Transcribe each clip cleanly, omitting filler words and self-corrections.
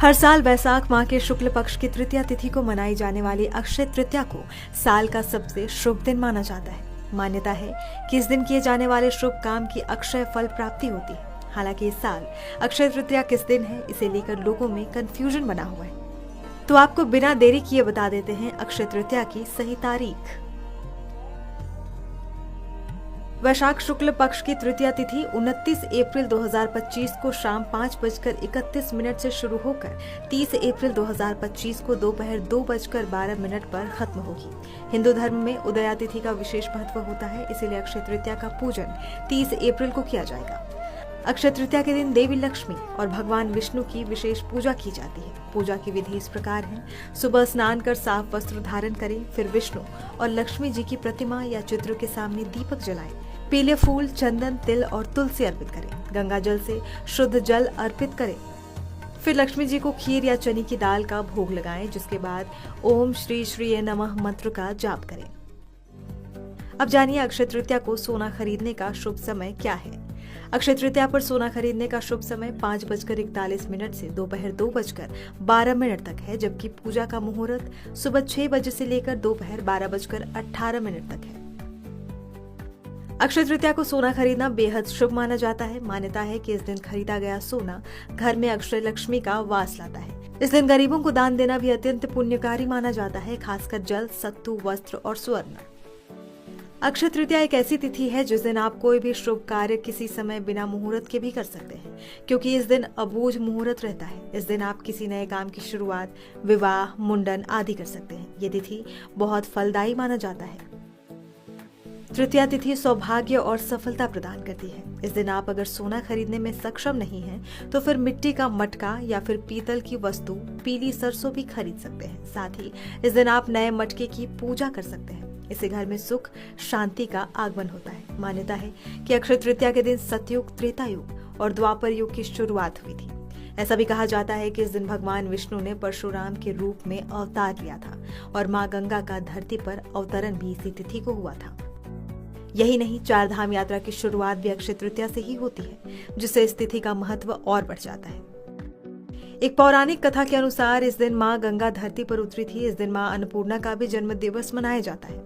हर साल वैशाख माह के शुक्ल पक्ष की तृतीया तिथि को मनाई जाने वाली अक्षय तृतीया को साल का सबसे शुभ दिन माना जाता है। मान्यता है कि इस दिन किए जाने वाले शुभ काम की अक्षय फल प्राप्ति होती है। हालांकि इस साल अक्षय तृतीया किस दिन है, इसे लेकर लोगों में कंफ्यूजन बना हुआ है। तो आपको बिना देरी किए बता देते हैं अक्षय तृतीया की सही तारीख। वैशाख शुक्ल पक्ष की तृतीया तिथि 29 अप्रैल 2025 को शाम 5:31 से शुरू होकर 30 अप्रैल 2025 को दोपहर 2:12 पर खत्म होगी। हिंदू धर्म में उदया तिथि का विशेष महत्व होता है, इसीलिए अक्षय तृतीया का पूजन 30 अप्रैल को किया जाएगा। अक्षय तृतीया के दिन देवी लक्ष्मी और भगवान विष्णु की विशेष पूजा की जाती है। पूजा की विधि इस प्रकार है। सुबह स्नान कर साफ वस्त्र धारण करें, फिर विष्णु और लक्ष्मी जी की प्रतिमा या चित्र के सामने दीपक जलाएं। पीले फूल, चंदन, तिल और तुलसी अर्पित करें। गंगा जल से शुद्ध जल अर्पित करें। फिर लक्ष्मी जी को खीर या चने की दाल का भोग लगाएं, जिसके बाद ओम श्री श्री नमः मंत्र का जाप करें। अब जानिए अक्षय तृतीया को सोना खरीदने का शुभ समय क्या है। अक्षय तृतीया पर सोना खरीदने का शुभ समय 5:41 से दोपहर 2:12 तक है, जबकि पूजा का मुहूर्त सुबह 6 बजे से लेकर दोपहर 12:18 तक है। अक्षय तृतीया को सोना खरीदना बेहद शुभ माना जाता है। मान्यता है कि इस दिन खरीदा गया सोना घर में अक्षय लक्ष्मी का वास लाता है। इस दिन गरीबों को दान देना भी अत्यंत पुण्यकारी माना जाता है, खासकर जल, सत्तू, वस्त्र और स्वर्ण। अक्षय तृतीया एक ऐसी तिथि है जिस दिन आप कोई भी शुभ कार्य किसी समय बिना मुहूर्त के भी कर सकते हैं, क्योंकि इस दिन अबूझ मुहूर्त रहता है। इस दिन आप किसी नए काम की शुरुआत, विवाह, मुंडन आदि कर सकते हैं। ये तिथि बहुत फलदायी माना जाता है। तृतीया तिथि सौभाग्य और सफलता प्रदान करती है। इस दिन आप अगर सोना खरीदने में सक्षम नहीं हैं, तो फिर मिट्टी का मटका या फिर पीतल की वस्तु, पीली सरसों भी खरीद सकते हैं। साथ ही इस दिन आप नए मटके की पूजा कर सकते हैं। इससे घर में सुख शांति का आगमन होता है। मान्यता है कि अक्षय तृतीया के दिन सतयुग, त्रेता युग और द्वापर युग की शुरुआत हुई थी। ऐसा भी कहा जाता है कि इस दिन भगवान विष्णु ने परशुराम के रूप में अवतार लिया था और माँ गंगा का धरती पर अवतरण भी इसी तिथि को हुआ था। यही नहीं, 4 धाम यात्रा की शुरुआत भी अक्षय तृतीया से ही होती है, जिससे इस तिथि का महत्व और बढ़ जाता है। एक पौराणिक कथा के अनुसार इस दिन माँ गंगा धरती पर उतरी थी। इस दिन माँ अन्नपूर्णा का भी जन्म दिवस मनाया जाता है।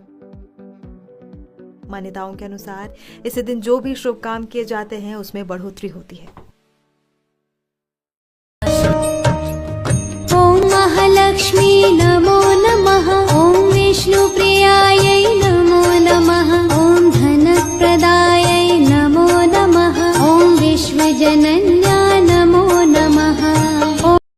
मान्यताओं के अनुसार इस दिन जो भी शुभ काम किए जाते हैं उसमें बढ़ोतरी होती है। ओम महालक्ष्मी नमो नमः। ओम विष्णु प्रियायै नमो नमः। ओम धन प्रदायै नमो नमः। ओम विश्वजनन्यै